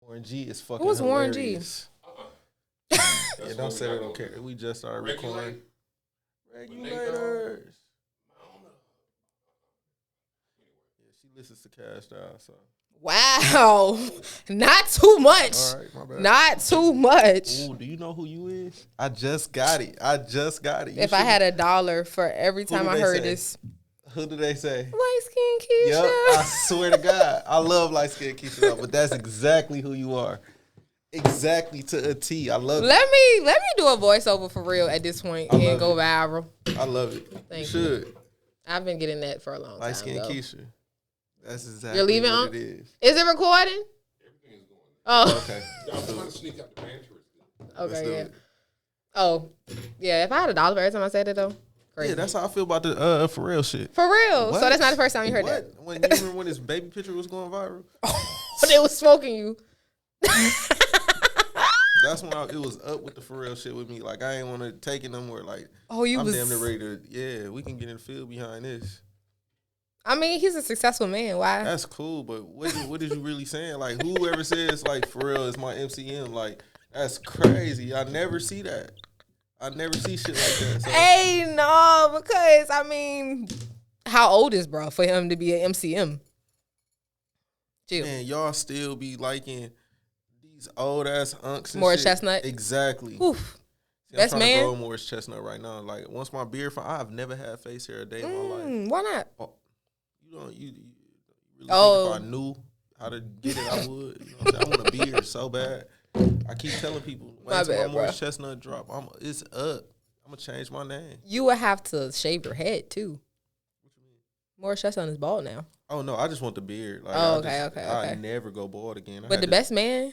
Warren G is fucking Who was Warren hilarious. Yeah, don't say they don't care. We just started recording. Regulators. Yeah, she listens to Cash Style, so. Wow. Not too much. All right, my bad. Not too much. Ooh, do you know who you is? I just got it. If I had $1 for every time I heard this. Who do they say? Light skin Keisha. Yep, I swear to God. I love light skin Keisha, but that's exactly who you are. Exactly to a T. I love it. Let me do a voiceover for real at this point and go viral. I love it. Thank you. You. I've been getting that for a long time. Light skin Keisha. That's exactly You're leaving what on? it is. Is it recording? Everything is going. Oh. Okay. Y'all trying to sneak out the banter. Okay, yeah. Oh, yeah. If I had $1 for every time I said it, though, crazy. Yeah, that's how I feel about the Pharrell shit. For real. What? So that's not the first time you heard that. When you remember when his baby picture was going viral? But they was smoking you. That's when it was up with the Pharrell shit with me. Like, I ain't want to take it no more. Like, you I'm was damn near ready to, yeah, we can get in the field behind this. I mean, he's a successful man. Why? That's cool, but what is you really saying? Like, whoever says, like, Pharrell is my MCM, like, that's crazy. I never see that. I never see shit like that. So. Hey, no, because, I mean, how old is bro for him to be an MCM? Chill. Man, y'all still be liking these old-ass unks and Morris shit. Chestnut? Exactly. Oof. See, Best I'm trying man? to grow Morris Chestnut right now. Like, once my beard, I've never had face hair a day in my life. Why not? Oh, you really think Oh. if I knew how to get it, I would. You know what I'm saying? I want a beard so bad. I keep telling people, My wait till bad, my Morris bro. Chestnut drop. It's up. I'm going to change my name. You would have to shave your head, too. Morris Chestnut is bald now. Oh, no, I just want the beard. Like, Okay. I never go bald again. But the best man,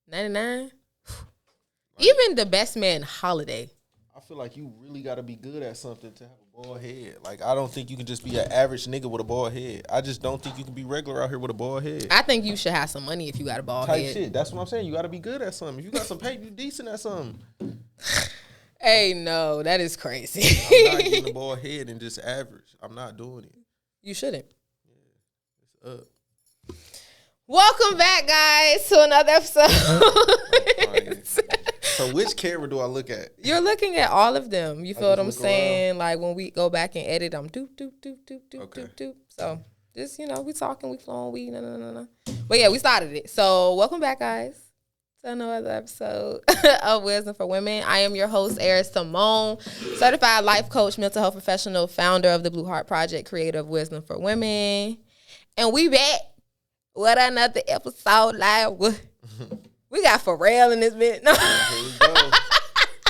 99. Even the best man holiday. I feel like you really got to be good at something to have a bald head. Like, I don't think you can just be an average nigga with a bald head. I just don't think you can be regular out here with a bald head. I think you should have some money if you got a bald Type head. shit. That's what I'm saying. You got to be good at something. If you got some paper, you decent at something. Hey, no, that is crazy. I'm not getting a bald head and just average. I'm not doing it. You shouldn't. It's up. Welcome back, guys, to another episode. So which camera do I look at? You're looking at all of them. You feel what I'm just look saying? Like when we go back and edit, I'm doop. Okay. So just, we talking, we flowing, no. But yeah, we started it. So welcome back, guys, to another episode of Wisdom for Women. I am your host, Eris Simone, certified life coach, mental health professional, founder of the Blue Heart Project, creator of Wisdom for Women. And we back with another episode live. We got Pharrell in this bit. No.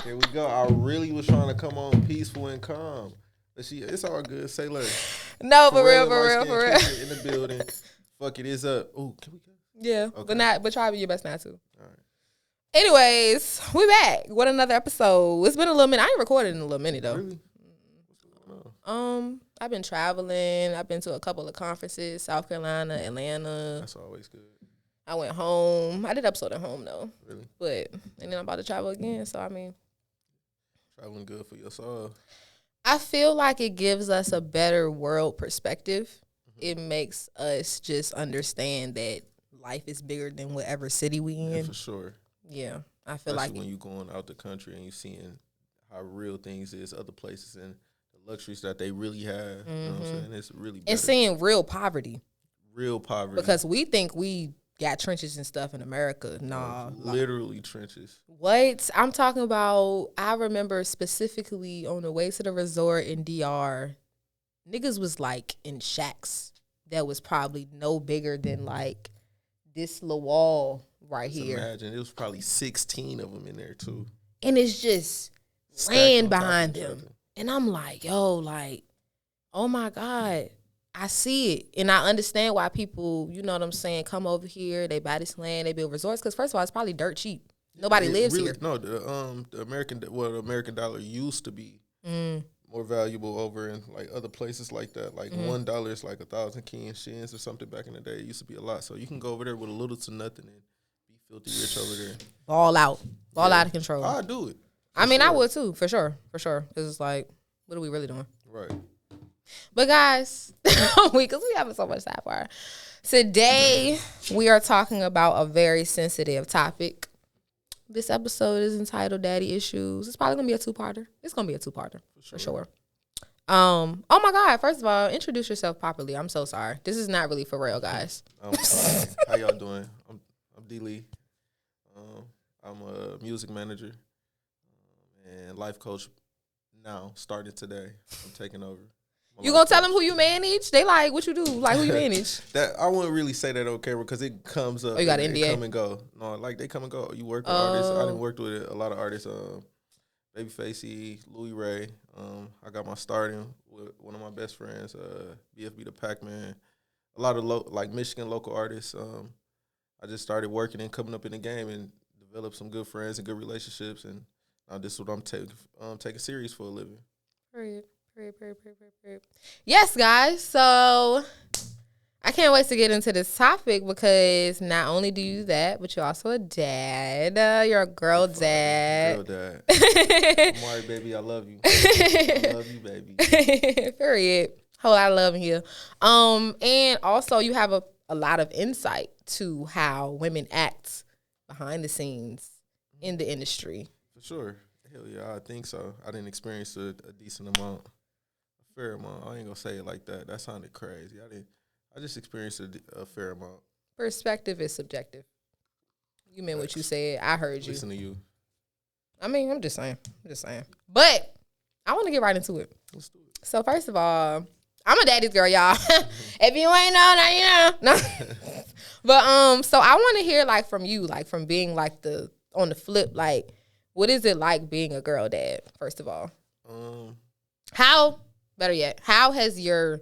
Here we go. I really was trying to come on peaceful and calm. But it's all good. Say less. No, for real. In the building. Fuck it, it's up. Ooh, can we go? Yeah, Okay. but try your best not to. All right. Anyways, we back with another episode. It's been a little minute. I ain't recorded in a little minute though. Really? What's going on? I've been traveling. I've been to a couple of conferences, South Carolina, Atlanta. That's always good. I went home. I did an episode at home though. Really? But and then I'm about to travel again. So I mean, Traveling good for your soul. I feel like it gives us a better world perspective. It makes us just understand that life is bigger than whatever city we in. Yeah, for sure. Yeah, I feel Especially like when you going out the country and you seeing how real things is, other places and the luxuries that they really have. You know what I'm saying? It's really better. and seeing real poverty. Real poverty. Because we think we got trenches and stuff in America. Nah. Literally trenches. What? I'm talking about, I remember specifically on the way to the resort in DR, niggas was like in shacks that was probably no bigger than like this little wall right Just here. imagine, it was probably 16 of them in there too. And it's just Stacked land on top of behind each them. other. And I'm like, yo, like, oh my God, I see it. And I understand why people, you know what I'm saying, come over here, they buy this land, they build resorts. Because first of all, it's probably dirt cheap. Nobody lives really, here. No, the American dollar used to be more valuable over in like other places like that. Like $1 is like 1,000 Kenyan shillings or something back in the day. It used to be a lot. So you can go over there with a little to nothing and be filthy rich over there. Ball out of control. I'd do it. I mean, sure. I would too, for sure. Because it's like, what are we really doing? Right. But guys, because we having so much sidebar. Today, we are talking about a very sensitive topic. This episode is entitled Daddy Issues. It's probably going to be a two-parter. It's going to be a two-parter, for sure. Oh my God, first of all, introduce yourself properly. I'm so sorry. This is not really for real, guys. I'm sorry. How y'all doing? I'm D. Lee. I'm a music manager and life coach now, starting today. I'm taking over. You gonna tell them who you manage? They like, what you do? Like, who you manage? That I wouldn't really say that on camera because it comes up. Oh, you got and NDA? They come and go. No, like they come and go. You work with artists. I done worked with a lot of artists. Babyface, Louis Ray. I got my starting with one of my best friends, BFB the Pac-Man. A lot of Michigan local artists. I just started working and coming up in the game and developed some good friends and good relationships. And now this is what I'm taking serious for a living. Period. Yes, guys. So I can't wait to get into this topic because not only do you that, but you're also a dad. You're a girl dad. Girl dad. Amari, baby, I love you. I love you, baby. Period. Whole lot of love in here. And also you have a lot of insight to how women act behind the scenes in the industry. For sure. Hell yeah, I think so. I didn't experience a decent amount. A fair amount. I ain't gonna say it like that. That sounded crazy. I just experienced a fair amount. Perspective is subjective. You meant what you said. I heard you. Listen to you. I mean, I'm just saying. But I want to get right into it. Let's do it. So first of all, I'm a daddy's girl, y'all. If you ain't know, now you know. No. But so I want to hear like from you, like from being like on the flip, like what is it like being a girl dad? First of all, how has your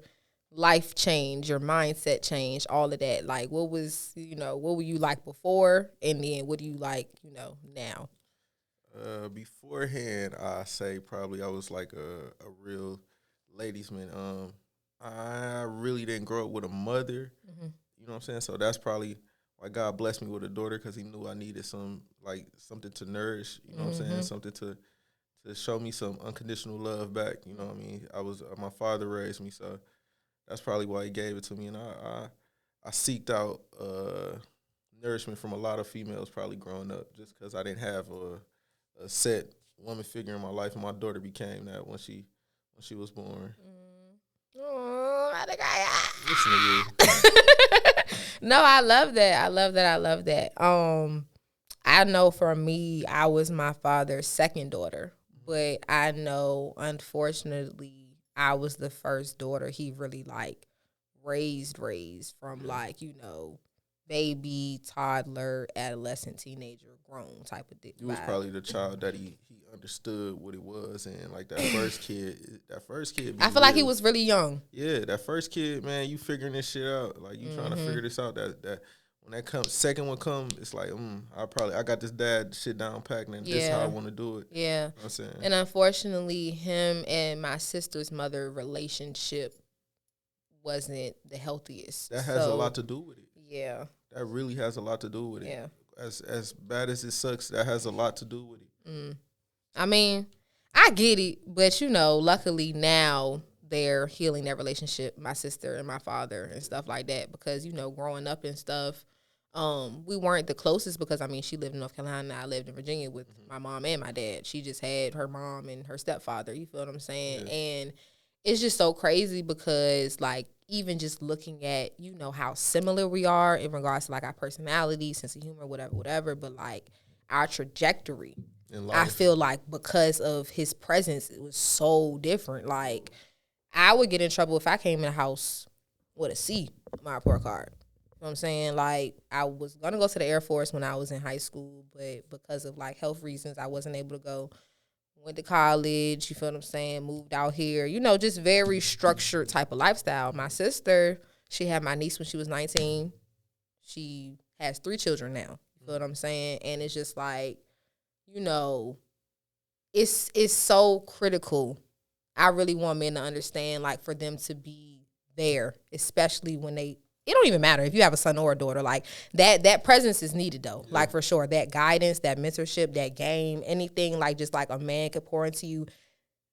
life changed, your mindset changed, all of that? Like, what were you like before, and then what do you like, now? Beforehand, I say probably I was like a real ladies man. I really didn't grow up with a mother. Mm-hmm. You know what I'm saying? So that's probably why God blessed me with a daughter, because He knew I needed something to nourish. You know what I'm saying? Something to show me some unconditional love back. You know what I mean? My father raised me, so that's probably why He gave it to me. And I seeked out nourishment from a lot of females probably growing up, just because I didn't have a set woman figure in my life, and my daughter became that when she was born. Oh, Listen to you. No, I love that. I know for me, I was my father's second daughter, but I know, unfortunately, I was the first daughter he really like raised from baby, toddler, adolescent, teenager, grown type of dick. You was probably the child that he understood what it was, and like that first kid. I feel like he was really young. Yeah, that first kid, man, you figuring this shit out. Like you trying to figure this out. That when that second one come, it's like, I got this dad shit down packed, and this is how I want to do it. Yeah. You know what I'm saying? And unfortunately, him and my sister's mother relationship wasn't the healthiest. That has a lot to do with it. Yeah. That really has a lot to do with it. Yeah. As bad as it sucks, that has a lot to do with it. I mean, I get it, but luckily now they're healing their relationship, my sister and my father and stuff like that, because growing up and stuff, we weren't the closest, because she lived in North Carolina, I lived in Virginia with my mom and my dad. She just had her mom and her stepfather, you feel what I'm saying? Yeah. And it's just so crazy because even just looking at, how similar we are in regards to our personality, sense of humor, whatever, but our trajectory, I feel like because of his presence, it was so different. I would get in trouble if I came in the house with a C on my report card. You know what I'm saying? I was going to go to the Air Force when I was in high school, but because of health reasons, I wasn't able to go. Went to college, you feel what I'm saying? Moved out here, just very structured type of lifestyle. My sister, she had my niece when she was 19. She has 3 children now. You feel what I'm saying? And it's just it's so critical. I really want men to understand, for them to be there, especially when it don't even matter if you have a son or a daughter. That presence is needed though. Yeah. For sure. That guidance, that mentorship, that game, anything just a man could pour into you,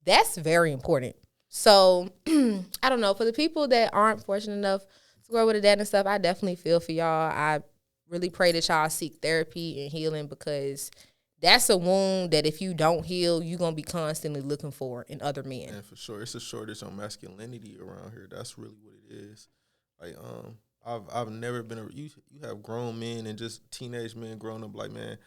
that's very important. So I don't know. For the people that aren't fortunate enough to grow with a dad and stuff, I definitely feel for y'all. I really pray that y'all seek therapy and healing, because that's a wound that if you don't heal, you're going to be constantly looking for in other men. And for sure, it's a shortage on masculinity around here. That's really what it is. Like, I've never been you have grown men and just teenage men growing up like, man,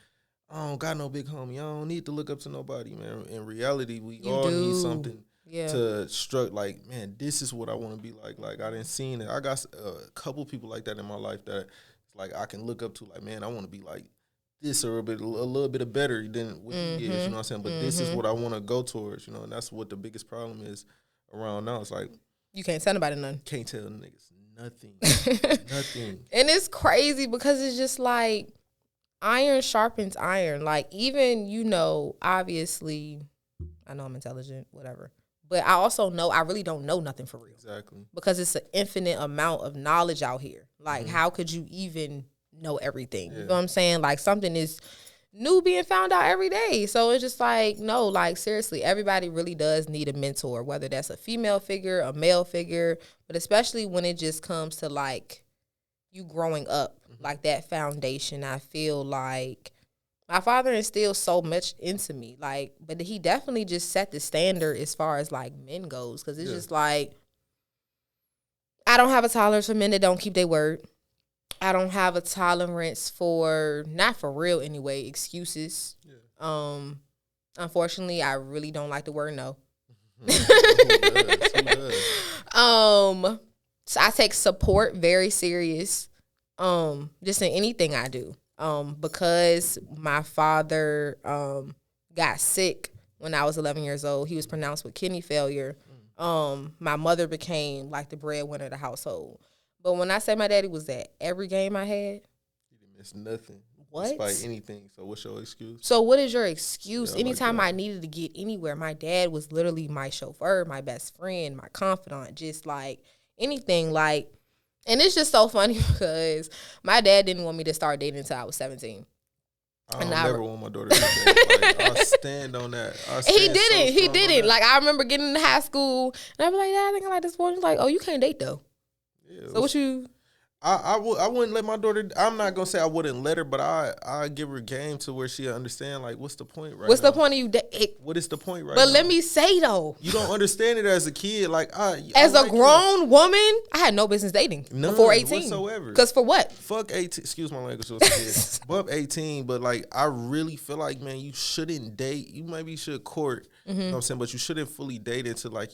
I don't got no big homie. I don't need to look up to nobody, man. In reality, we all need something to struck. Like, man, this is what I want to be like. Like, I didn't seen it. I got a couple people like that in my life that, like, I can look up to. Like, man, I want to be like this or a little bit of better than what he is. You know what I'm saying? But this is what I want to go towards. You know, and that's what the biggest problem is around now. It's like you can't tell nobody nothing. Can't tell niggas nothing. Nothing. And it's crazy because it's just like iron sharpens iron. Like, even, you know, obviously, I know I'm intelligent, whatever. But I also know I really don't know nothing for real. Exactly. Because it's an infinite amount of knowledge out here. Like, how could you even know everything? You know what I'm saying? Like, something is new being found out every day. So it's just like, no, like, seriously, everybody really does need a mentor, whether that's a female figure, a male figure, but especially when it just comes to, like, you growing up, like, that foundation. I feel like my father instilled so much into me, like, but he definitely just set the standard as far as, like, men goes, because it's just like, I don't have a tolerance for men that don't keep their word. I don't have a tolerance for, not for real anyway, excuses. Unfortunately, I really don't like the word no. Who does? So I take support very serious. Just in anything I do. Because my father got sick when I was 11 years old. He was pronounced with kidney failure. My mother became like the breadwinner of the household. But when I say my daddy was at every game I had, he didn't miss nothing. What? Despite anything. So what's your excuse? So what is your excuse? Yeah, Anytime like I needed to get anywhere, my dad was literally my chauffeur, my best friend, my confidant, just like anything. Like, and it's just so funny because my dad didn't want me to start dating until I was 17. I never want my daughter to do that. Like, I stand on that. He didn't. Like, I remember getting into high school, and I'd be like, Dad, I think I like this boy. He's like, oh, you can't date, though. Yeah, so what you... I wouldn't let my daughter... I'm not going to say I wouldn't let her, but I give her game to where she'll understand, like, what's the point right now? What's the point of you... What is the point right now? But let me say, though. You don't understand it as a kid. Like, as a grown woman, I had no business dating before 18. Whatsoever. Because for what? Fuck 18. Excuse my language. Bump 18, but, like, I really feel like, man, you shouldn't date. You maybe should court, you know what I'm saying? But you shouldn't fully date until, like,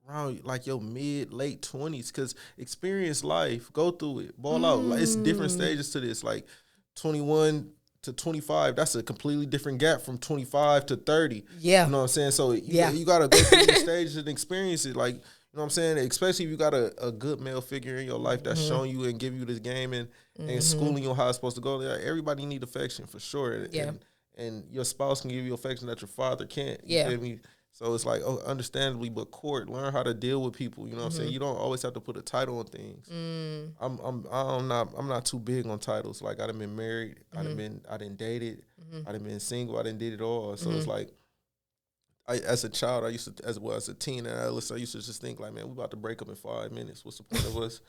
around like your late 20s, because experience life, go through it, ball out. Like, it's different stages to this. Like 21 to 25, that's a completely different gap from 25 to 30. Yeah, you know what I'm saying? So you gotta go through these stages and experience it. Like, you know what I'm saying? Especially if you got a good male figure in your life that's showing you and give you this game and schooling you how it's supposed to go. Like, everybody need affection for sure. Yeah. And your spouse can give you affection that your father can't. Yeah. You feel me? So it's like, understandably, but learn how to deal with people. You know what I'm saying? You don't always have to put a title on things. I'm not too big on titles. Like, I done been married, I done dated, I done been single, I done did it all. So it's like, as a child, I used to, as a teen and adolescent, I used to just think like, man, we about to break up in 5 minutes. What's the point of us?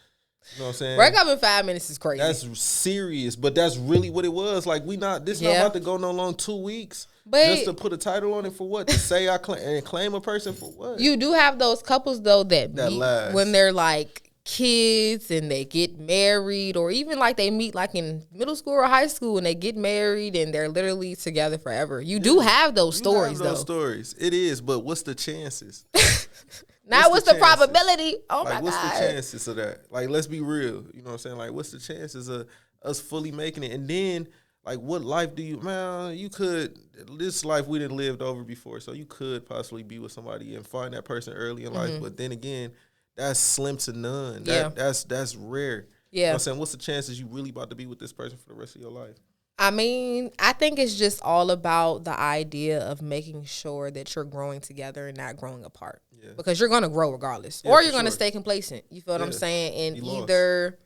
You know what I'm saying? Break up in 5 minutes is crazy. That's serious, but that's really what it was. Like, not about to go no long 2 weeks. But just to put a title on it for what? To say I claim a person for what? You do have those couples though that meet last when they're like kids and they get married, or even like they meet like in middle school or high school and they get married and they're literally together forever. You do have those stories though. Stories. It is, but what's the chances? What's the probability? Oh my God. What's the chances of that? Like, let's be real. You know what I'm saying? Like, what's the chances of us fully making it? And then, like, what life do you, man, you could, this life we didn't lived over before, so you could possibly be with somebody and find that person early in life, but then again, that's slim to none. That's rare. Yeah. You know what I'm saying? What's the chances you really about to be with this person for the rest of your life? I mean, I think it's just all about the idea of making sure that you're growing together and not growing apart. Yeah. Because you're going to grow regardless. Or you're going to stay complacent. You feel what I'm saying? And either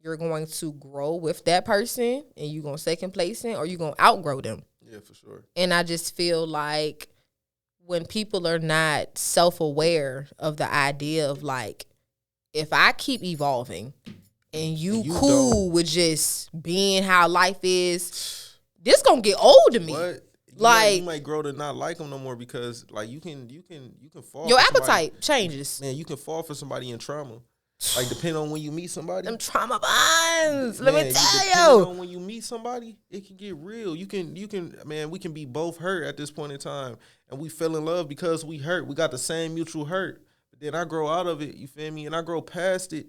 you're going to grow with that person and you're going to stay complacent, or you're going to outgrow them. Yeah, for sure. And I just feel like when people are not self-aware of the idea of like, if I keep evolving and you cool with just being how life is, this gonna get old to me. What? You might grow to not like them no more because like you can fall. Your for appetite somebody. changes. Man, you can fall for somebody in trauma. Like depending on when you meet somebody. Them trauma bonds. Let me tell Depending on when you meet somebody, it can get real. You can man, we can be both hurt at this point in time, and we fell in love because we hurt. We got the same mutual hurt. But then I grow out of it. You feel me? And I grow past it.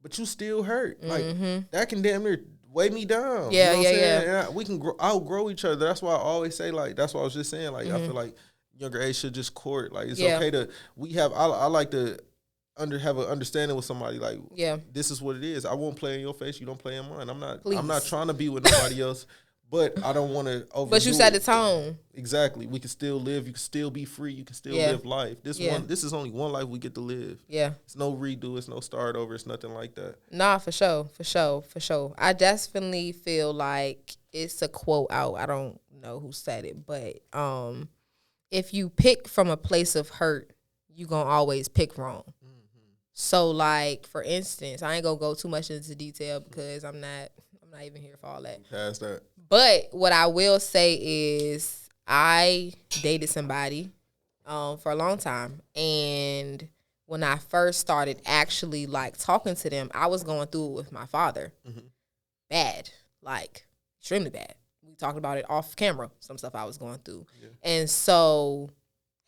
But you still hurt. Like that can damn near weigh me down. Yeah, you know what I'm saying? yeah. And we can outgrow each other. That's why I always say like. That's what I was just saying. Like I feel like younger age should just court. Like it's okay to. I like to have an understanding with somebody. Like this is what it is. I won't play in your face. You don't play in mine. I'm not trying to be with nobody else. But I don't want to overdo. But you set the tone. Exactly. We can still live. You can still be free. You can still live life. This is only one life we get to live. Yeah. It's no redo. It's no start over. It's nothing like that. Nah, for sure. I definitely feel like it's a quote out. I don't know who said it, but if you pick from a place of hurt, you gonna always pick wrong. So like, for instance, I ain't gonna go too much into detail because I'm not even here for all that. Past that. But what I will say is I dated somebody for a long time. And when I first started actually like talking to them, I was going through it with my father. Bad. Like extremely bad. We talked about it off camera, some stuff I was going through. Yeah. And so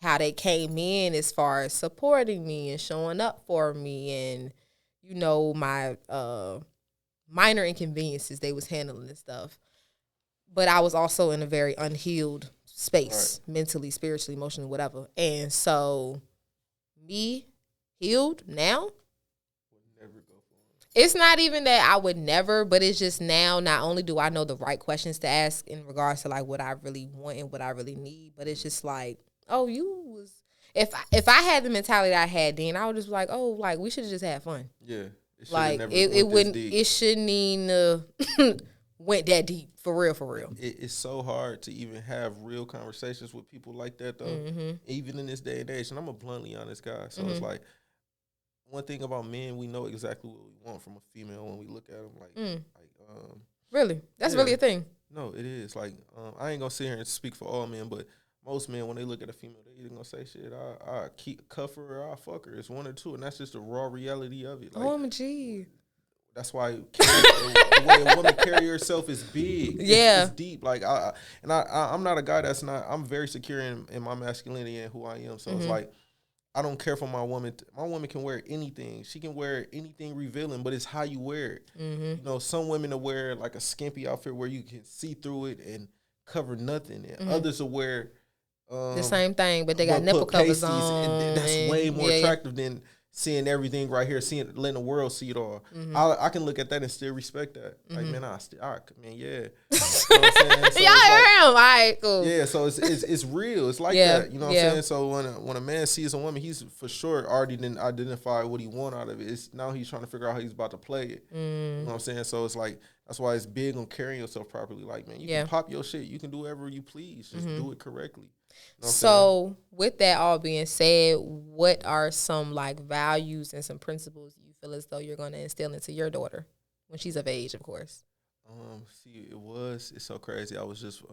how they came in as far as supporting me and showing up for me and, you know, my minor inconveniences they was handling and stuff. But I was also in a very unhealed space, mentally, spiritually, emotionally, whatever. And so me healed now, would never go for it. It's not even that I would never, but it's just now not only do I know the right questions to ask in regards to like what I really want and what I really need, but it's just like, oh, you was if I had the mentality that I had then, I would just be like, oh, like we should have just had fun. Yeah. It shouldn't even went that deep for real. It's so hard to even have real conversations with people like that though, even in this day and age. And I'm a bluntly honest guy, so it's like one thing about men, we know exactly what we want from a female when we look at them. Really, that's really a thing. No, it is. Like I ain't gonna sit here and speak for all men, but most men, when they look at a female, they either gonna say, "Shit, I keep cuff her or I fuck her." It's one or two, and that's just the raw reality of it. Like, OMG. That's why the way a woman carry herself is big. It's deep. Like I'm not a guy that's not. I'm very secure in my masculinity and who I am. So it's like I don't care for my woman. My woman can wear anything. She can wear anything revealing, but it's how you wear it. You know, some women will wear like a skimpy outfit where you can see through it and cover nothing, and others will wear the same thing, but they got nipple covers on. And that's way more attractive than seeing everything right here, letting the world see it all. I can look at that and still respect that. Like, man, yeah. You know what I'm saying? So y'all heard him. All right, cool. Yeah, so it's real. It's like that. You know what I'm saying? So when a man sees a woman, he's for sure already didn't identify what he want out of it. Now he's trying to figure out how he's about to play it. You know what I'm saying? So it's like, that's why it's big on carrying yourself properly. Like, man, you can pop your shit. You can do whatever you please. Just do it correctly. You know so with that all being said, what are some like values and some principles you feel as though you're going to instill into your daughter when she's of age, of course? It's so crazy. I was just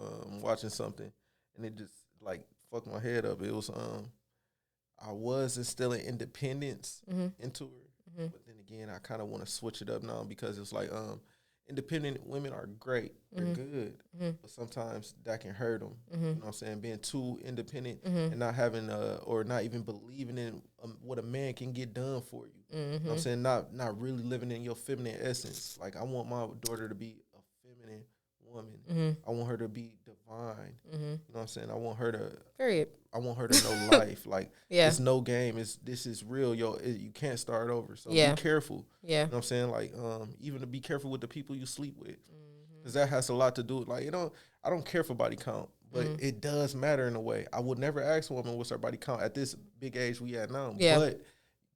watching something and it just like fucked my head up. It was I was instilling independence into her, but then again, I kind of want to switch it up now because it's like independent women are great. They're good. But sometimes that can hurt them. You know what I'm saying? Being too independent and not having or not even believing in what a man can get done for you. You know what I'm saying? Not really living in your feminine essence. Like, I want my daughter to be a feminine woman. I want her to be divine. You know what I'm saying? I want her to I want her to know life. Like, it's no game. This is real. You can't start over. So be careful. You know what I'm saying? Like, even to be careful with the people you sleep with. Because that has a lot to do with, like, I don't care for body count, but it does matter in a way. I would never ask a woman what's her body count at this big age we at now. But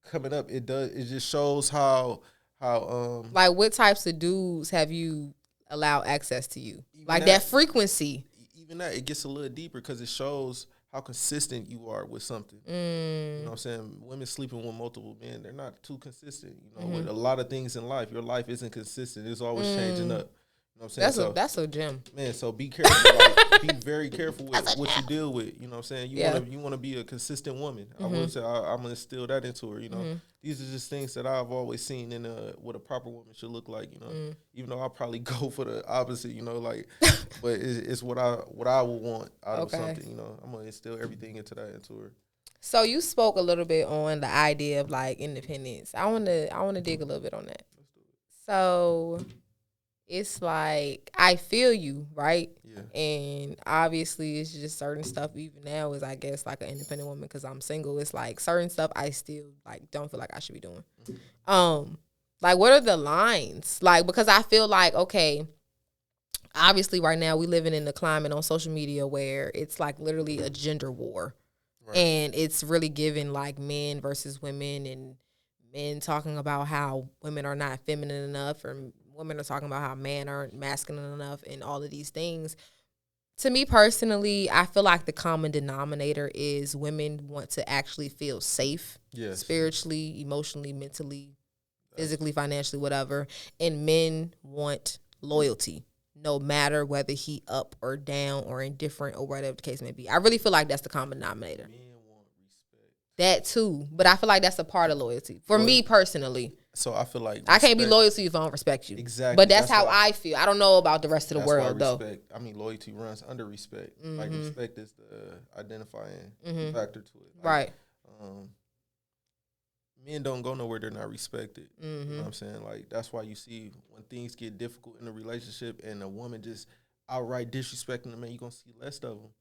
coming up, it just shows how like, what types of dudes have you allowed access to you? Like that frequency. Even that, it gets a little deeper because it shows how consistent you are with something. You know what I'm saying? Women sleeping with multiple men, they're not too consistent. You know, with a lot of things in life, your life isn't consistent. It's always changing up. You know what I'm saying? That's a gem. Man, so be careful. Like, be very careful with what you deal with. You know what I'm saying? You want to be a consistent woman. I would say I'm going to instill that into her. You know, these are just things that I've always seen in what a proper woman should look like. You know, even though I probably go for the opposite. You know, like, but it's what I would want out of something. You know, I'm going to instill everything into her. So you spoke a little bit on the idea of like independence. I want to dig a little bit on that. Let's do it. So it's like, I feel you, right? Yeah. And obviously it's just certain stuff even now is, I guess, like an independent woman because I'm single. It's like certain stuff I still like don't feel like I should be doing. Like what are the lines? Like, because I feel like, okay, obviously right now we living in the climate on social media where it's like literally a gender war. Right. And it's really giving like men versus women, and men talking about how women are not feminine enough, or women are talking about how men aren't masculine enough, and all of these things. To me personally, I feel like the common denominator is women want to actually feel safe, spiritually, emotionally, mentally, physically, financially, whatever. And men want loyalty, no matter whether he up or down or indifferent or whatever the case may be. I really feel like that's the common denominator. Men want respect. That too, but I feel like that's a part of loyalty for me personally. So I feel like I can't be loyal to you if I don't respect you. Exactly. But that's how I feel. I don't know about the rest of the world, though. I mean, loyalty runs under respect. Like, respect is the identifying factor to it. Like, right. Men don't go nowhere they're not respected. You know what I'm saying? Like, that's why you see when things get difficult in a relationship and a woman just outright disrespecting the man, you're going to see less of them.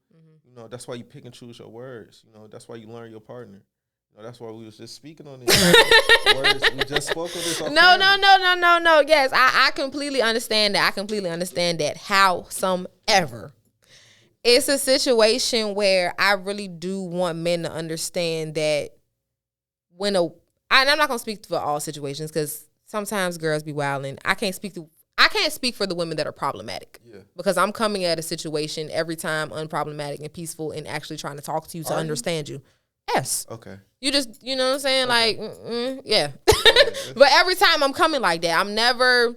You know, that's why you pick and choose your words. You know, that's why you learn your partner. You know, that's why we was just speaking on this. Words, we just spoke on this. No. Yes, I completely understand that. Howsomever, it's a situation where I really do want men to understand that when and I'm not gonna speak for all situations because sometimes girls be wilding. I can't speak for the women that are problematic. Yeah. Because I'm coming at a situation every time unproblematic and peaceful and actually trying to talk to you to understand you. Yes. Okay. You just, you know what I'm saying? Okay. Like, yeah. But every time I'm coming like that, I'm never,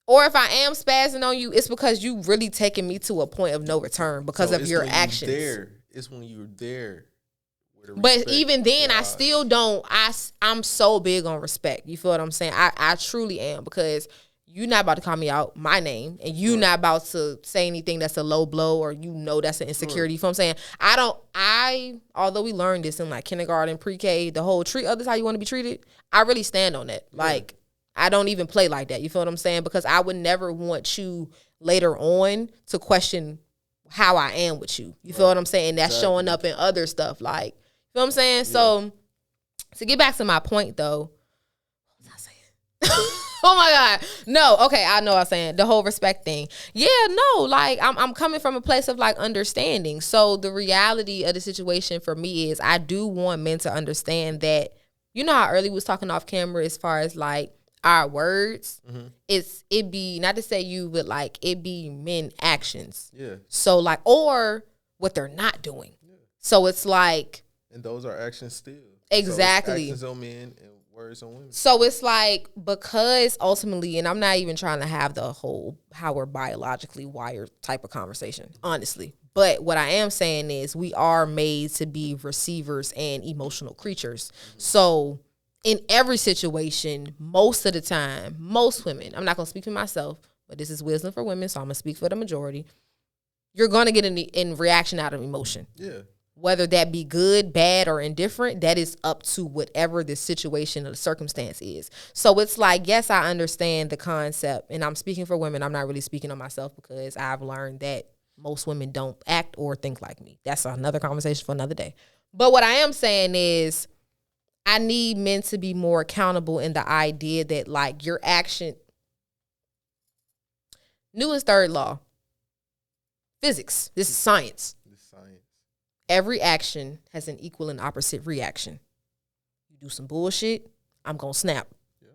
or if I am spazzing on you, it's because you really taking me to a point of no return because of your actions. It's when you're there. But even then, I still don't, I'm so big on respect. You feel what I'm saying? I truly am, because you're not about to call me out my name, and you're not about to say anything that's a low blow or that's an insecurity. You feel what I'm saying? Although we learned this in like kindergarten, pre-K, the whole treat others how you want to be treated, I really stand on that. Like, I don't even play like that. You feel what I'm saying? Because I would never want you later on to question how I am with you. You feel what I'm saying? That's showing up in other stuff. Like, you know what I'm saying? Yeah. So, to get back to my point though, what was I saying? Oh my God. No, okay, I know what I'm saying. The whole respect thing. Yeah, no, like I'm coming from a place of like understanding. So the reality of the situation for me is I do want men to understand that, you know how early we was talking off camera as far as like our words, it be, not to say you, but like it be men actions. Yeah. So like, or what they're not doing. Yeah. So it's like. And those are actions still. Exactly. So actions on men and words on women. So it's like, because ultimately, and I'm not even trying to have the whole how we're biologically wired type of conversation, honestly. But what I am saying is we are made to be receivers and emotional creatures. So in every situation, most of the time, most women, I'm not going to speak for myself, but this is wisdom for women, so I'm going to speak for the majority. You're going to get in reaction out of emotion. Yeah. Whether that be good, bad, or indifferent, that is up to whatever the situation or the circumstance is. So it's like, yes, I understand the concept, and I'm speaking for women. I'm not really speaking on myself because I've learned that most women don't act or think like me. That's another conversation for another day. But what I am saying is I need men to be more accountable in the idea that, like, your action, Newton's third law, physics, this is science. Every action has an equal and opposite reaction. You do some bullshit, I'm going to snap. Yeah.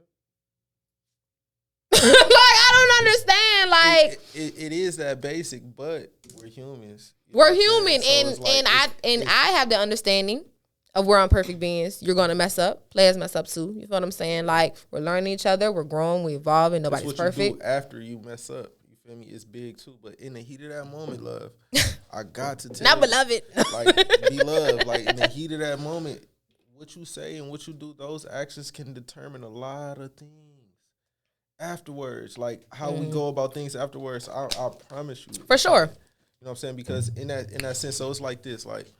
Like, I don't understand. Like, like it is that basic, but we're humans. We're human, So I have the understanding of we're imperfect beings. You're gonna mess up. Players mess up too. You feel what I'm saying? Like we're learning each other. We're growing. We evolving. Nobody's what you perfect. do after you mess up. You feel me? It's big too. But in the heat of that moment, love, I got to tell Not you, beloved. like be loved. Like in the heat of that moment, what you say and what you do, those actions can determine a lot of things. Afterwards, like how we go about things afterwards, I promise you. For sure. You know what I'm saying? Because in that sense, so it's like this. Like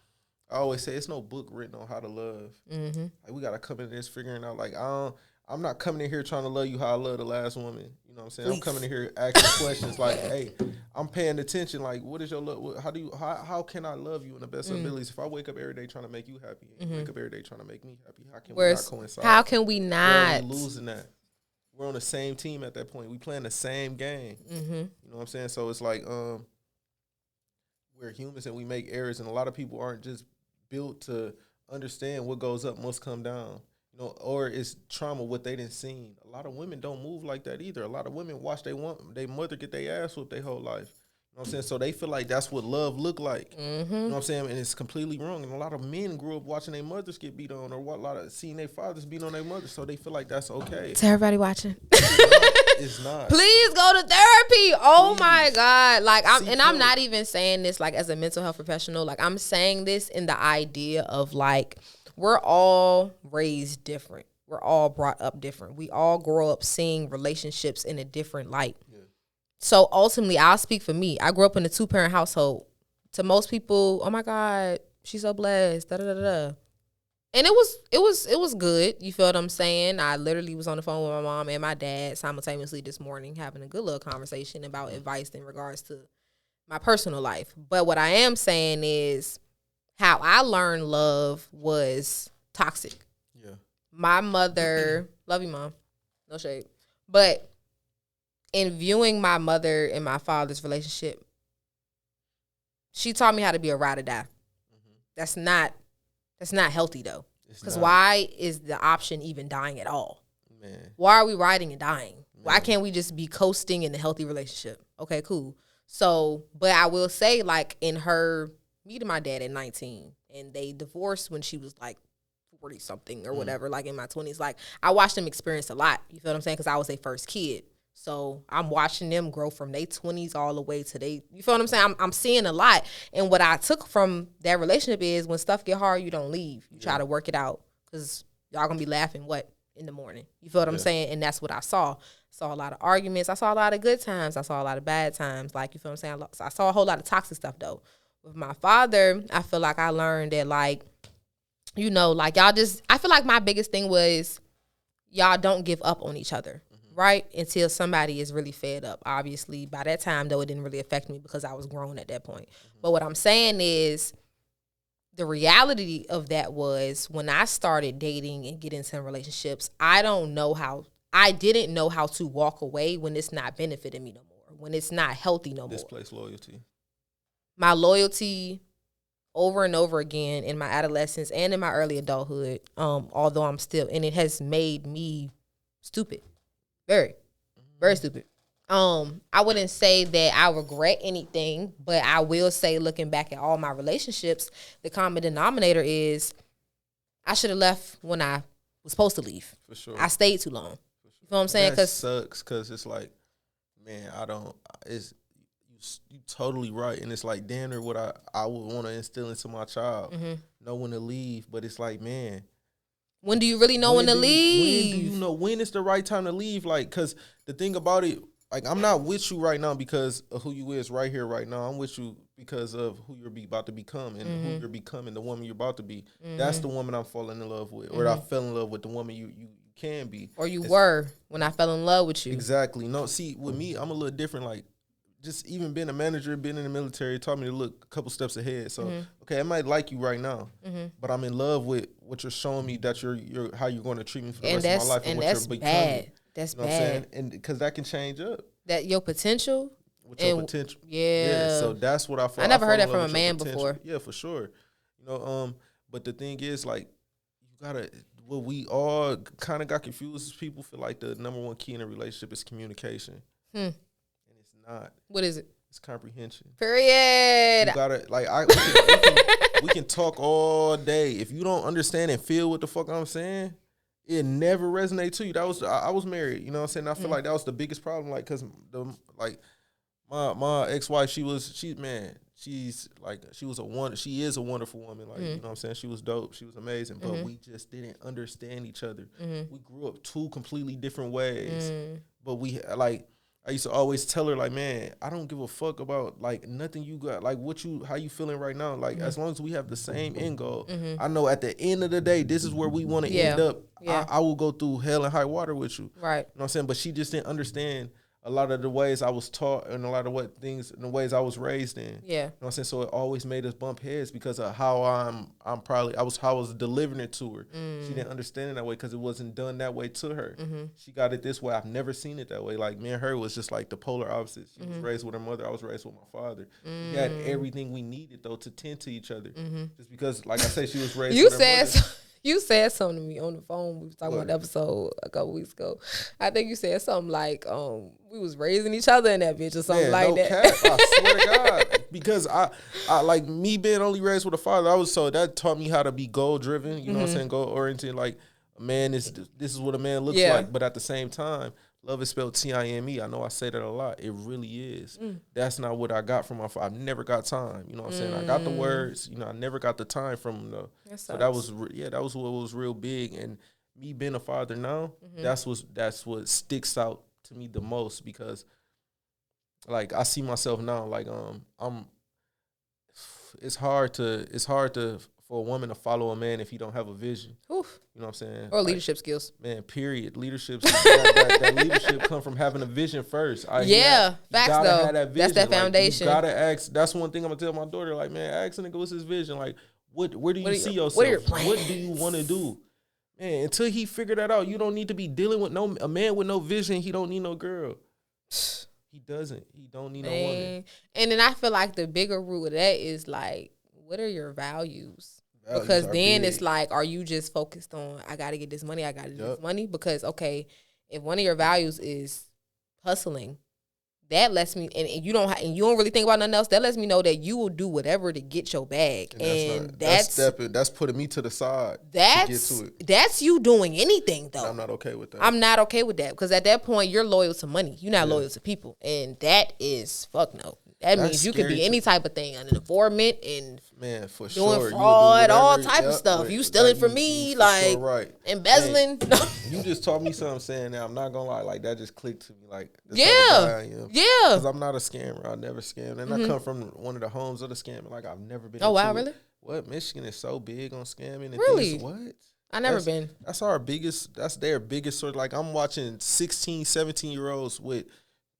I always say, it's no book written on how to love. Mm-hmm. Like we gotta come in this figuring out. Like I'm not coming in here trying to love you how I love the last woman. You know what I'm saying? Please. I'm coming in here asking questions like, hey, I'm paying attention. Like, what is your love? How can I love you in the best abilities? If I wake up every day trying to make you happy, and you wake up every day trying to make me happy, how can we not coincide? How can we not? We're losing that. We're on the same team at that point. We playing the same game. Mm-hmm. You know what I'm saying? So it's like we're humans and we make errors, and a lot of people aren't just built to understand what goes up must come down. You know, or it's trauma what they didn't see. A lot of women don't move like that either. A lot of women watch their mother get their ass whooped their whole life. You know what I'm saying? So they feel like that's what love look like. Mm-hmm. You know what I'm saying? And it's completely wrong. And a lot of men grew up watching their mothers get beat on, or a lot of seeing their fathers beat on their mothers, so they feel like that's okay. To everybody watching, it's not. Please go to therapy. Oh my God! Like I'm not even saying this like as a mental health professional. Like I'm saying this in the idea of like we're all raised different. We're all brought up different. We all grow up seeing relationships in a different light. So ultimately, I'll speak for me. I grew up in a 2-parent household. To most people, oh my God, she's so blessed. Da da da da. And it was good. You feel what I'm saying? I literally was on the phone with my mom and my dad simultaneously this morning, having a good little conversation about advice in regards to my personal life. But what I am saying is, how I learned love was toxic. Yeah. My mother, love you, Mom. No shade, but in viewing my mother and my father's relationship, she taught me how to be a ride or die. Mm-hmm. That's not healthy though. Because why is the option even dying at all? Man. Why are we riding and dying? Man. Why can't we just be coasting in a healthy relationship? Okay, cool. So, but I will say, like, in her meeting my dad at 19, and they divorced when she was like 40 something or whatever, like in my 20s. Like, I watched them experience a lot. You feel what I'm saying? Because I was their first kid. So I'm watching them grow from their 20s all the way to you feel what I'm saying? I'm seeing a lot. And what I took from that relationship is when stuff get hard, you don't leave. You try to work it out because y'all going to be laughing, in the morning. You feel what I'm saying? And that's what I saw. Saw a lot of arguments. I saw a lot of good times. I saw a lot of bad times. Like, you feel what I'm saying? I saw a whole lot of toxic stuff, though. With my father, I feel like I learned that, like, you know, like, I feel like my biggest thing was y'all don't give up on each other. Right? Until somebody is really fed up. Obviously, by that time, though, it didn't really affect me because I was grown at that point. Mm-hmm. But what I'm saying is the reality of that was when I started dating and getting into relationships, I didn't know how to walk away when it's not benefiting me no more, when it's not healthy no more. Displaced loyalty. My loyalty over and over again in my adolescence and in my early adulthood, although I'm still, and it has made me stupid. Very, very stupid. I wouldn't say that I regret anything, but I will say, looking back at all my relationships, the common denominator is I should have left when I was supposed to leave. For sure. I stayed too long. For sure. You know what I'm saying? That sucks because it's like, man, you totally right. And it's like, damn near what I would want to instill into my child. Mm-hmm. Know when to leave. But it's like, man, when do you really know when to leave? When do you know when is the right time to leave? Like, because the thing about it, like, I'm not with you right now because of who you is right here, right now. I'm with you because of who you're about to become and who you're becoming, the woman you're about to be. Mm-hmm. That's the woman I'm falling in love with. Or I fell in love with the woman you can be. Or you were when I fell in love with you. Exactly. No, see, with me, I'm a little different. Like, just even being a manager, being in the military, taught me to look a couple steps ahead. So, okay, I might like you right now, but I'm in love with what you're showing me that you're how you're going to treat me for the rest of my life and what you're becoming. Bad. That's you know bad. What I'm saying? And because that can change up. That your potential. With your potential. Yeah. So that's what I feel. I never heard that from a man before. Yeah, for sure. You know, but the thing is, like, you gotta. What we all kind of got confused is people feel like the number one key in a relationship is communication. And it's not. What is it? It's comprehension. Period. You gotta we can talk all day. If you don't understand and feel what the fuck I'm saying, it never resonates to you. That was I was married. You know what I'm saying? I feel like that was the biggest problem. Like, cause my ex-wife, she is a wonderful woman. Like, you know what I'm saying? She was dope. She was amazing. But we just didn't understand each other. We grew up two completely different ways. But I used to always tell her, like, man, I don't give a fuck about, like, nothing you got. Like, how you feeling right now? Like, as long as we have the same end goal, I know at the end of the day, this is where we want to end up. Yeah. I will go through hell and high water with you. Right. You know what I'm saying? But she just didn't understand a lot of the ways I was taught and a lot of the ways I was raised in. Yeah. You know what I'm saying? So it always made us bump heads because of how how I was delivering it to her. She didn't understand it that way because it wasn't done that way to her. She got it this way. I've never seen it that way. Like, me and her was just like the polar opposites. She was raised with her mother. I was raised with my father. We had everything we needed, though, to tend to each other. Just because, like I say, she was raised with her mother. You said something to me on the phone. We was talking about the episode a couple weeks ago. I think you said something like, we was raising each other in that bitch or something like that. Cap, I swear to God. Because I like me being only raised with a father, that taught me how to be goal driven, you know what I'm saying, goal oriented. Like, a man this is what a man looks like. But at the same time, love is spelled Time. I know I say that a lot. It really is. That's not what I got from my father. I never got time. You know what I'm saying? I got the words. You know, I never got the time from him, though. So that was what was real big. And me being a father now, that's what sticks out to me the most because, like, I see myself now. Like, it's hard to for a woman to follow a man if he don't have a vision. Oof. You know what I'm saying? Or leadership skills. Man, period. Leadership, that leadership come from having a vision first. Facts though. Have that vision. That's that foundation. You gotta ask. That's one thing I'm gonna tell my daughter. Like, man, ask a nigga what's his vision. Like, where do you see yourself? What are your plans? What do you want to do? Man, until he figure that out, you don't need to be dealing with a man with no vision. He don't need no girl. He doesn't. He don't need no woman. And then I feel like the bigger root of that is like, what are your values? Because then it's like, are you just focused on, I got to get this money, I got to get this money? Because, okay, if one of your values is hustling, that lets me, and you don't really think about nothing else, that lets me know that you will do whatever to get your bag. And that's putting me to the side to get to it. That's you doing anything, though. And I'm not okay with that. I'm not okay with that because at that point, you're loyal to money. You're not loyal to people. And that is, fuck no. That means you could be any type of thing, an informant and man, for doing sure. fraud, all type of stuff. You stealing from me, like embezzling. Man, you just taught me something saying that. I'm not gonna lie, like that just clicked to me. Like, because I'm not a scammer. I never scammed, and I come from one of the homes of the scamming. Like, I've never been. Oh wow, really? What? Michigan is so big on scamming and really? Things. What? I never been. That's their biggest sort. Like, I'm watching 16, 17-year-olds with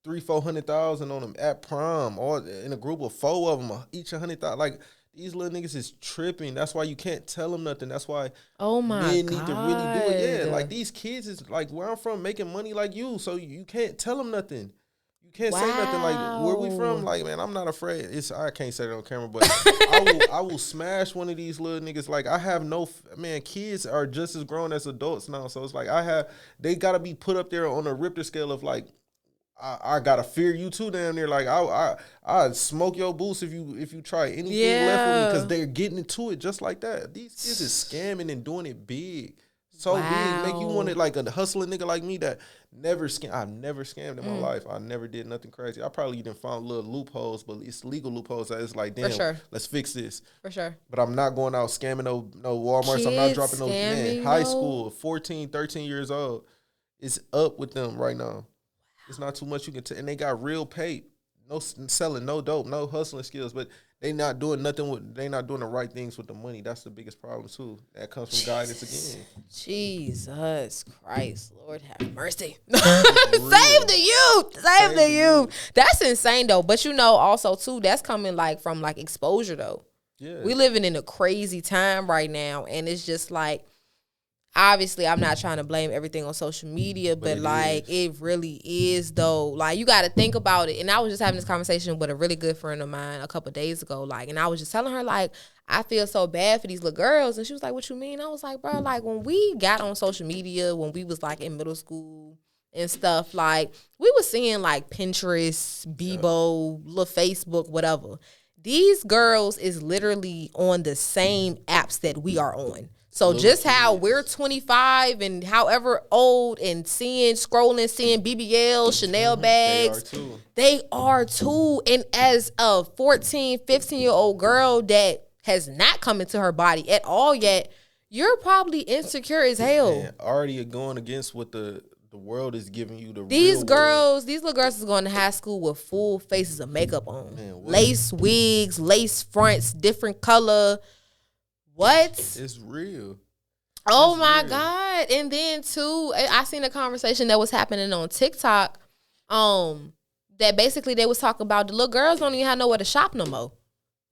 300,000-400,000 on them at prom, or in a group of 4 of them, each 100,000. Like, these little niggas is tripping. That's why you can't tell them nothing. That's why men need to really do it. Yeah, like, these kids is like where I'm from, making money like you, so you can't tell them nothing. You can't say nothing. Like, where we from? Like, man, I'm not afraid. I can't say that on camera, but I will smash one of these little niggas. Like, I have kids are just as grown as adults now, so it's like they gotta be put up there on a Richter scale of like, I gotta fear you too down there. Like, I smoke your boots if you try anything left with me, because they're getting into it just like that. These kids is scamming and doing it big, big, make you want it like a hustling nigga like me that never scam. I've never scammed in my life. I never did nothing crazy. I probably even found little loopholes, but it's legal loopholes that it's like, damn, let's fix this. For sure. But I'm not going out scamming no Walmarts. Kids, I'm not dropping no man. High school, 14, 13 years old. It's up with them right now. It's not too much you can tell. And they got real pay. No selling, no dope, no hustling skills. But they not doing they not doing the right things with the money. That's the biggest problem, too. That comes from guidance again. Jesus Christ. Lord have mercy. Save the youth. Save the youth. That's insane, though. But, also, too, that's coming, like, from, like, exposure, though. Yeah. We living in a crazy time right now. And it's just, like, obviously, I'm not trying to blame everything on social media, but it really is, though. Like, you got to think about it. And I was just having this conversation with a really good friend of mine a couple of days ago. Like, and I was just telling her, like, I feel so bad for these little girls. And she was like, what you mean? I was like, bro, like, when we got on social media, when we was, like, in middle school and stuff. Like, we were seeing like Pinterest, Bebo, little Facebook, whatever. These girls is literally on the same apps that we are on. So just how we're 25 and however old and scrolling, seeing BBL, Chanel bags. They are too. And as a 14, 15-year-old girl that has not come into her body at all yet, you're probably insecure as hell. Man, already going against what the world is giving you. These little girls is going to high school with full faces of makeup on. Man, lace wigs, lace fronts, different color. What? It's real. Oh my God. And then too, I seen a conversation that was happening on TikTok. That basically they was talking about the little girls don't even have nowhere to shop no more.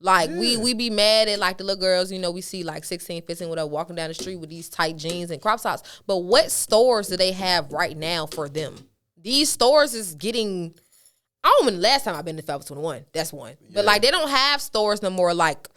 Like, we be mad at, like, the little girls, you know, we see, like, 16, 15, whatever, walking down the street with these tight jeans and crop tops. But what stores do they have right now for them? These stores is getting, I don't remember the last time I've been to Forever 21. That's one. Yeah. But, like, they don't have stores no more, like,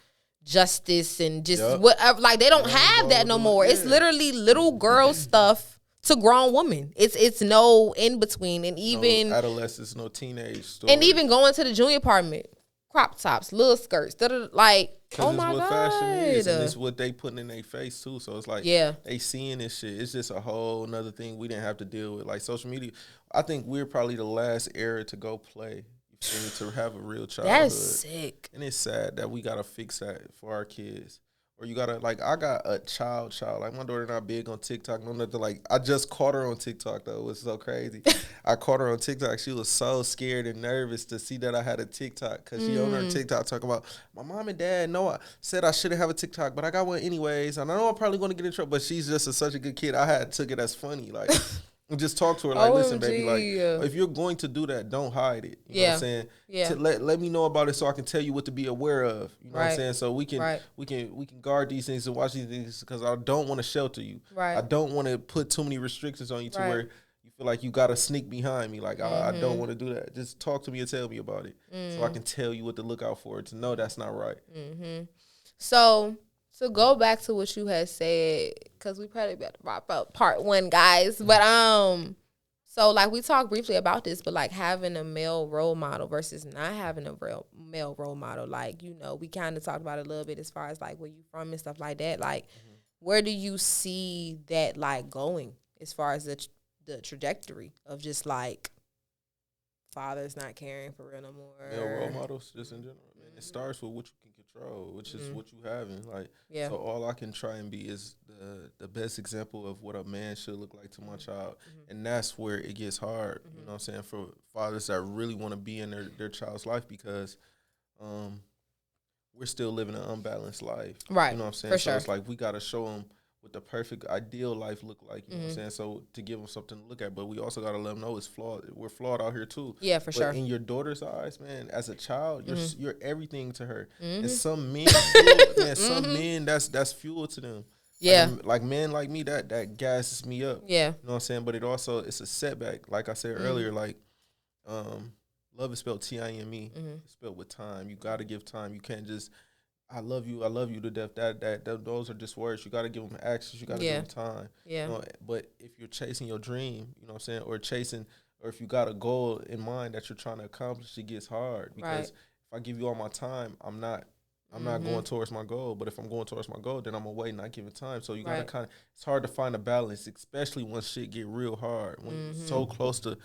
Justice and just whatever. Like, they don't have that no more. Yeah. It's literally little girl stuff to grown women. It's no in between. And even no adolescents, no teenage stores. And even going to the junior apartment. Crop tops, little skirts, like, oh my God. Fashion is, and it's what they putting in their face too. So it's like, they seeing this shit. It's just a whole nother thing we didn't have to deal with. Like, social media, I think we're probably the last era to go play. You feel me? To have a real childhood. That's sick. And it's sad that we gotta fix that for our kids. Or you gotta, like, I got a child. Like, my daughter not big on TikTok. No nothing. Like, I just caught her on TikTok, though. It was so crazy. I caught her on TikTok. She was so scared and nervous to see that I had a TikTok. Because she on her TikTok talking about, my mom and dad said I shouldn't have a TikTok, but I got one anyways. And I know I'm probably going to get in trouble, but she's just such a good kid. I took it as funny. Like, just talk to her like, listen, baby, like, if you're going to do that, don't hide it. You know what I'm saying? Yeah. Let me know about it so I can tell you what to be aware of. You know what I'm saying? So we can guard these things and watch these things because I don't want to shelter you. Right. I don't want to put too many restrictions on you to where you feel like you got to sneak behind me. Like, I don't want to do that. Just talk to me and tell me about it so I can tell you what to look out for, to know that's not right. So to go back to what you had said, because we probably about to wrap up part 1, guys. But so like we talked briefly about this, but like having a male role model versus not having a male role model, like, you know, we kind of talked about it a little bit as far as like where you from and stuff like that. Like, where do you see that like going as far as the trajectory of just like fathers not caring for real no more? Male role models, just in general, man. It starts with what you can control, which is what you having. Like, so all I can try and be is the best example of what a man should look like to my child. And that's where it gets hard, you know what I'm saying, for fathers that really want to be in their child's life because we're still living an unbalanced life. Right. You know what I'm saying? For so sure. It's like we got to show them what the perfect ideal life look like, you know what I'm saying? So to give them something to look at, but we also got to let them know it's flawed. We're flawed out here too. Yeah, for sure. In your daughter's eyes, man, as a child, you're everything to her. And some men, some men that's fuel to them. Yeah. Like men like me, that gasses me up. Yeah. You know what I'm saying? But it's a setback. Like I said earlier, like love is spelled Time. It's spelled with time. You got to give time. You can't just I love you to death. That those are just words. You got to give them actions. You got to give them time. Yeah. You know, but if you're chasing your dream, you know what I'm saying, or if you got a goal in mind that you're trying to accomplish, it gets hard because if I give you all my time, I'm not going towards my goal. But if I'm going towards my goal, then I'm gonna wait and not give it time. So you gotta it's hard to find a balance, especially when shit get real hard. When you're so close to.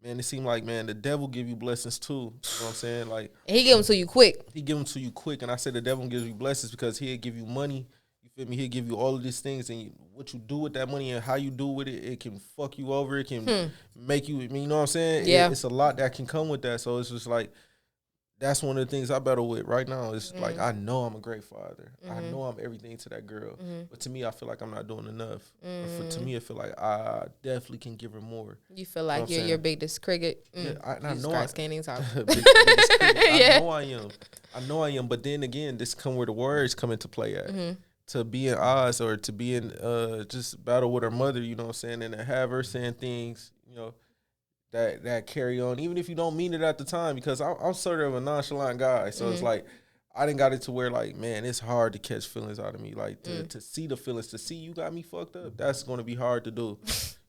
Man, it seemed like, man, the devil give you blessings too. You know what I'm saying? Like, and he give them to you quick. He give them to you quick. And I say the devil gives you blessings because he'll give you money. You feel me? He'll give you all of these things. And what you do with that money and how you do with it, it can fuck you over. It can make you, you know what I'm saying? Yeah. It's a lot that can come with that. So it's just like, that's one of the things I battle with right now. It's like, I know I'm a great father. I know I'm everything to that girl. But to me, I feel like I'm not doing enough. To me, I feel like I definitely can give her more. You feel like you're your biggest cricket? Yeah, I know biggest I know I am. But then again, this come where the words come into play at. To be in odds or to be in just battle with her mother, you know what I'm saying? And to have her saying things, you know, that carry on, even if you don't mean it at the time, because I'm sort of a nonchalant guy. So it's like, I didn't got it to where like, man, it's hard to catch feelings out of me. Like to see the feelings, to see you got me fucked up. That's going to be hard to do.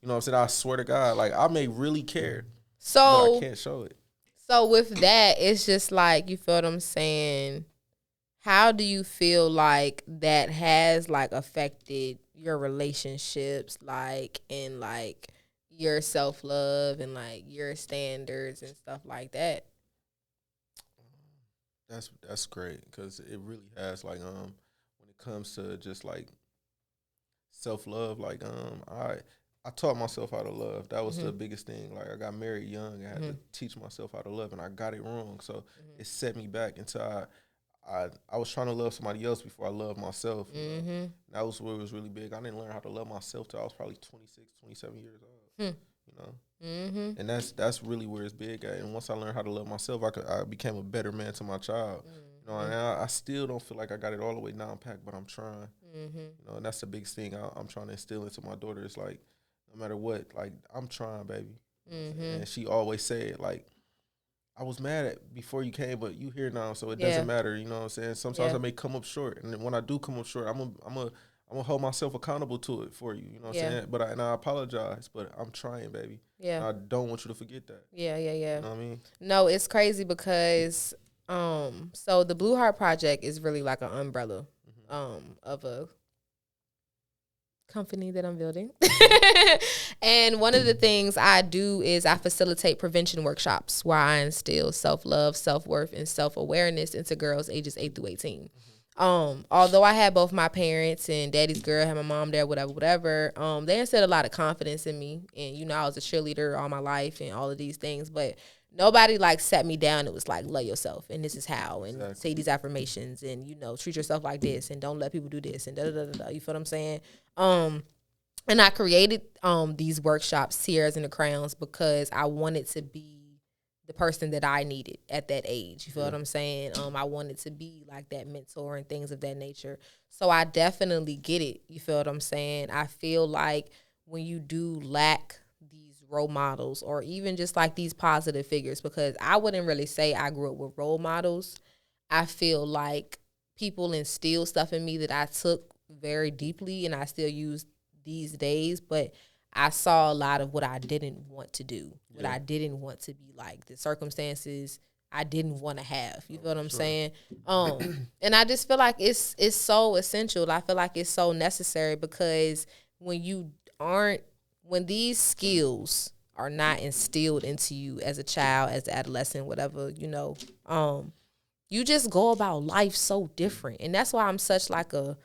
You know what I'm saying? I swear to God, like I may really care, but I can't show it. So with that, it's just like, you feel what I'm saying? How do you feel like that has like affected your relationships, like, and like your self-love and like your standards and stuff like that? That's great because it really has like when it comes to just like self love, like I taught myself how to love. That was the biggest thing. Like I got married young and had to teach myself how to love, and I got it wrong. So it set me back until I was trying to love somebody else before I loved myself. That was where it was really big. I didn't learn how to love myself till I was probably 26, 27 years old. You know. And that's really where it's big at. And once I learned how to love myself, I became a better man to my child. You know, and I still don't feel like I got it all the way down packed, but I'm trying. You know, and that's the biggest thing I'm trying to instill into my daughter. It's like, no matter what, like I'm trying, baby. And she always said, like, I was mad at before you came, but you here now, so it doesn't matter. You know what I'm saying? Sometimes I may come up short, and then when I do come up short, I'm gonna hold myself accountable to it for you. You know what I'm saying? But I apologize, but I'm trying, baby. I don't want you to forget that. Yeah. You know what I mean? No, it's crazy because so the Blue Heart Project is really like an umbrella of a company that I'm building. And one of the things I do is I facilitate prevention workshops where I instill self-love, self-worth, and self-awareness into girls ages 8 through 18. Although I had both my parents and daddy's girl, had my mom there, whatever, they instilled a lot of confidence in me. And, you know, I was a cheerleader all my life and all of these things, but nobody like sat me down. It was like, love yourself and this is how, and say these affirmations and, you know, treat yourself like this and don't let people do this and da-da-da-da-da. You feel what I'm saying? And I created these workshops, Tears and the Crowns, because I wanted to be the person that I needed at that age. You feel what I'm saying? I wanted to be like that mentor and things of that nature. So I definitely get it. You feel what I'm saying? I feel like when you do lack these role models or even just like these positive figures, because I wouldn't really say I grew up with role models. I feel like people instill stuff in me that I took very deeply and I still use these days, but I saw a lot of what I didn't want to do, what I didn't want to be like, the circumstances I didn't want to have. You feel what I'm saying? And I just feel like it's so essential. I feel like it's so necessary because when these skills are not instilled into you as a child, as an adolescent, whatever, you know, you just go about life so different. And that's why I'm such like a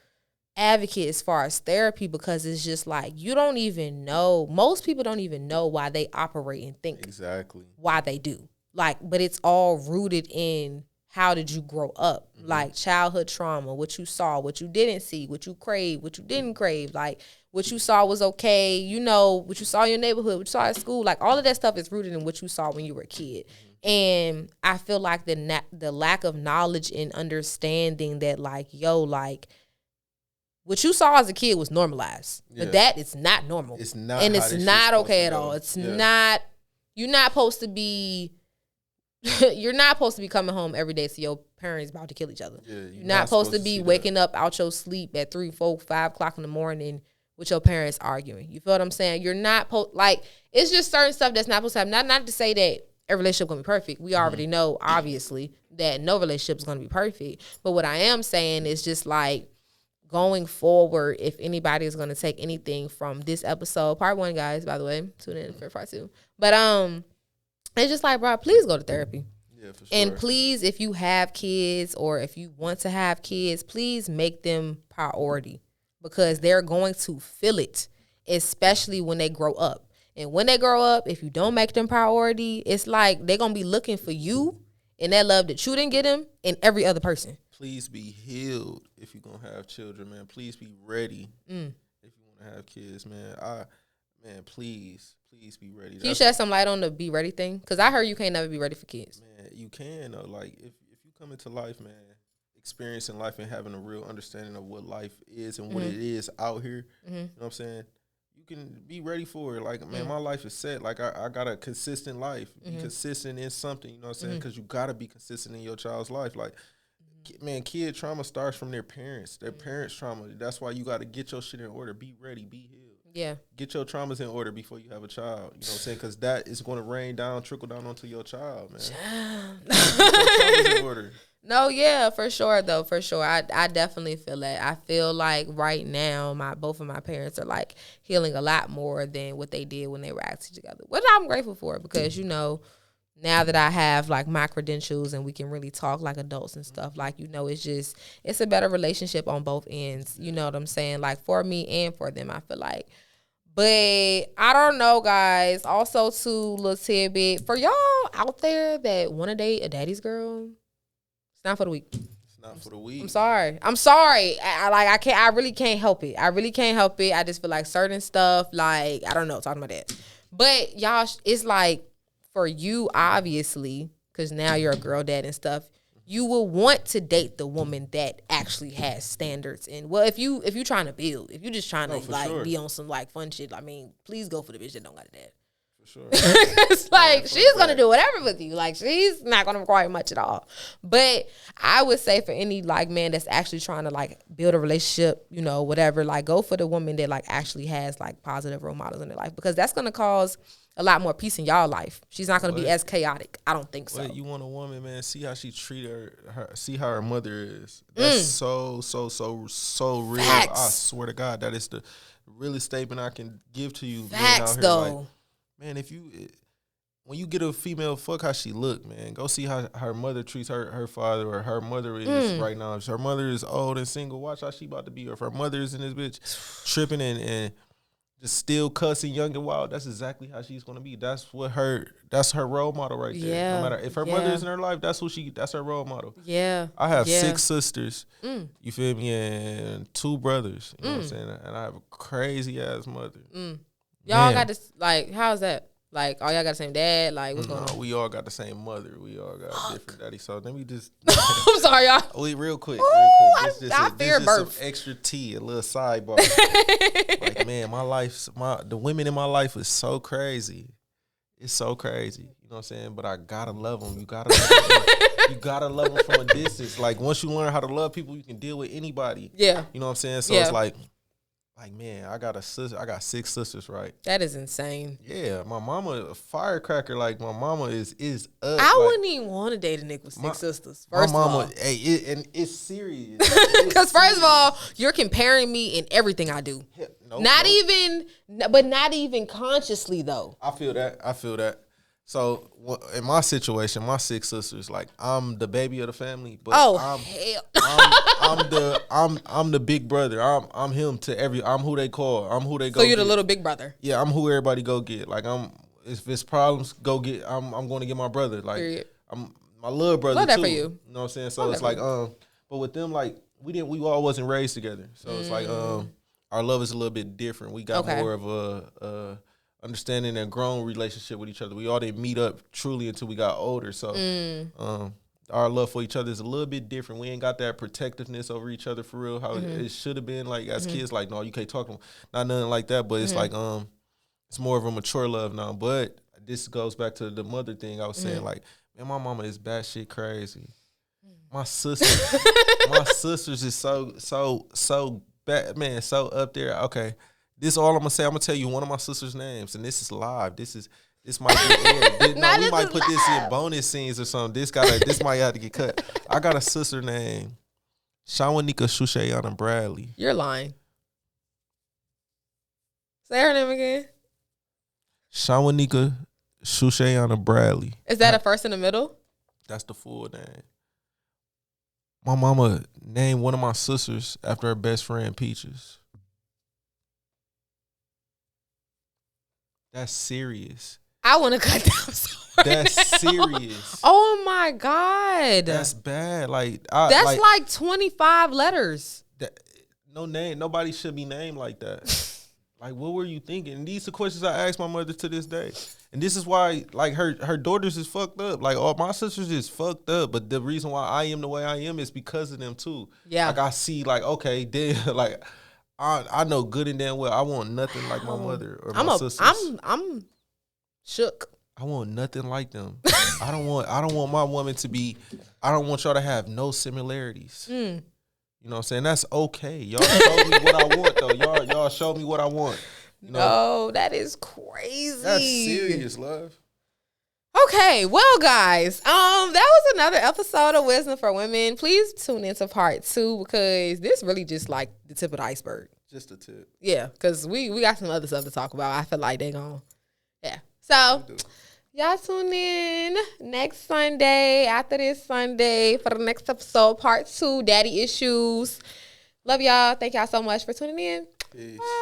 advocate as far as therapy, because it's just like you don't even know, most people don't even know why they operate and think exactly why they do, like, but it's all rooted in how did you grow up, like childhood trauma, what you saw, what you didn't see, what you craved, what you didn't crave, like what you saw was okay, you know, what you saw in your neighborhood, what you saw at school, like all of that stuff is rooted in what you saw when you were a kid. And I feel like the lack of knowledge and understanding that like, like what you saw as a kid was normalized, but that is not normal. It's not, and it's not okay at all. It's not. You're not supposed to be. You're not supposed to be coming home every day so your parents about to kill each other. You're not supposed to be waking up out your sleep at 3, 4, 5 o'clock in the morning with your parents arguing. You feel what I'm saying? You're not like, it's just certain stuff that's not supposed to happen. Not to say that every relationship gonna be perfect. We already know, obviously, that no relationship is gonna be perfect. But what I am saying is just like, going forward, if anybody is going to take anything from this episode, part 1, guys, by the way, tune in for part 2. But it's just like, bro, please go to therapy. Yeah, for sure. And please, if you have kids or if you want to have kids, please make them priority because they're going to feel it, especially when they grow up. And when they grow up, if you don't make them priority, it's like they're going to be looking for you and that love that you didn't get them in every other person. Please be healed if you're going to have children, man. Please be ready if you want to have kids, man. Please be ready. Can you shed some light on the be ready thing? Because I heard you can't never be ready for kids. Man, you can, though. Like, if you come into life, man, experiencing life and having a real understanding of what life is and what it is out here, you know what I'm saying? You can be ready for it. Like, man, my life is set. Like, I got a consistent life. Be consistent in something, you know what I'm saying? Because you got to be consistent in your child's life. Like, Man, kid trauma starts from their parents. Their parents' trauma. That's why you got to get your shit in order. Be ready. Be healed. Yeah. Get your traumas in order before you have a child. You know what I'm saying? Because that is going to rain down, trickle down onto your child, man. Get your traumas in order. No, yeah, for sure though, for sure. I definitely feel that. I feel like right now both of my parents are like healing a lot more than what they did when they were actually together, which I'm grateful for because now that I have like my credentials and we can really talk like adults and stuff, like it's a better relationship on both ends. You know what I'm saying? Like for me and for them, I feel like. But I don't know, guys. Also, too, little tidbit for y'all out there that want to date a daddy's girl. It's not for the week. It's not for the week. I'm sorry. I can't. I really can't help it. I just feel like certain stuff, like, I don't know, talking about that. But y'all, it's like for you, obviously, because now you're a girl dad and stuff, you will want to date the woman that actually has standards. And well, if you trying to build, if you just trying to be on some like fun shit, I mean, please go for the bitch that don't got a dad. For sure. It's like she's gonna do whatever with you. Like she's not gonna require much at all. But I would say for any like man that's actually trying to like build a relationship, whatever, like go for the woman that like actually has like positive role models in their life because that's gonna cause a lot more peace in y'all life. She's not gonna be as chaotic. I don't think so. You want a woman, man? See how she treat her. See how her mother is. That's so real. Facts. I swear to God, that is the realest statement I can give to you. Facts, out here. though. Like, man, when you get a female, fuck how she look, man. Go see how her mother treats her father or her mother is right now. If her mother is old and single, watch how she about to be. Or if her mother is in this bitch tripping and just still cussing young and wild, that's exactly how she's gonna be. That's her role model right there. Yeah. No matter if her mother is in her life, that's her role model. Yeah. I have 6 sisters, you feel me, and 2 brothers. You know what I'm saying? And I have a crazy ass mother. Y'all got this, like, how's that? Like, all y'all got the same dad? Like, what's going on? We all got the same mother. We all got different daddies. So let me just... I'm sorry, y'all. Real quick. I fear birth. Some extra tea, a little sidebar. Like, man, the women in my life is so crazy. It's so crazy. You know what I'm saying? But I gotta love them. You gotta love them. You gotta love them from a distance. Like, once you learn how to love people, you can deal with anybody. Yeah. You know what I'm saying? So it's like, man, I got 6 sisters, right? That is insane. Yeah, my mama a firecracker. Like, my mama is up. I wouldn't even want to date a nigga with 6 sisters. First my mama, of all, and it's serious. Because first of all, you're comparing me in everything I do. Not even consciously though. I feel that. So in my situation, my 6 sisters, like, I'm the baby of the family, but I'm the big brother. I'm him to I'm who they call. I'm who they go. So you're the get. little big brother. Yeah, I'm who everybody go get. Like, if it's problems, go get. I'm going to get my brother. Like, Period. I'm my little brother Love that too. for you. You know what I'm saying? So it's like but with them, like, we all wasn't raised together. So it's like our love is a little bit different. We got more of a understanding and grown relationship with each other. We all didn't meet up truly until we got older. So our love for each other is a little bit different. We ain't got that protectiveness over each other for real, how it should have been. Like, as kids, like, no, you can't talk to them. Not nothing like that. But it's like it's more of a mature love now. But this goes back to the mother thing I was saying. Like, man, my mama is batshit crazy. My sisters, is so bad, man, so up there. Okay. This is all I'm gonna say. I'm gonna tell you one of my sister's names, and this is live. This might be aired. We might put this in bonus scenes or something. This might have to get cut. I got a sister named Shawanika Shushayana Bradley. You're lying. Say her name again. Shawanika Shushayana Bradley. Is that a first in the middle? That's the full name. My mama named one of my sisters after her best friend Peaches. That's serious. I want to cut down so right That's now. serious. Oh my God. That's bad. Like, that's like 25 letters. No name. Nobody should be named like that. Like, what were you thinking? And these are questions I ask my mother to this day. And this is why, like, her daughters is fucked up. Like, all my sisters is fucked up. But the reason why I am the way I am is because of them too. Yeah. Like, I see, like, okay, then, like, I know good and damn well I want nothing like my mother or my sisters. I'm shook. I want nothing like them. I don't want my woman to be I don't want y'all to have no similarities. You know what I'm saying? That's okay. Y'all show me what I want, though. Y'all show me what I want. You know? No, that is crazy. That's serious, love. Okay, well, guys, that was another episode of Wisdom for Women. Please tune into part 2 because this really just like the tip of the iceberg. Just a tip. Yeah, because we got some other stuff to talk about. I feel like they gon' yeah. So y'all tune in next Sunday, after this Sunday, for the next episode, part 2, Daddy Issues. Love y'all. Thank y'all so much for tuning in. Peace. Bye.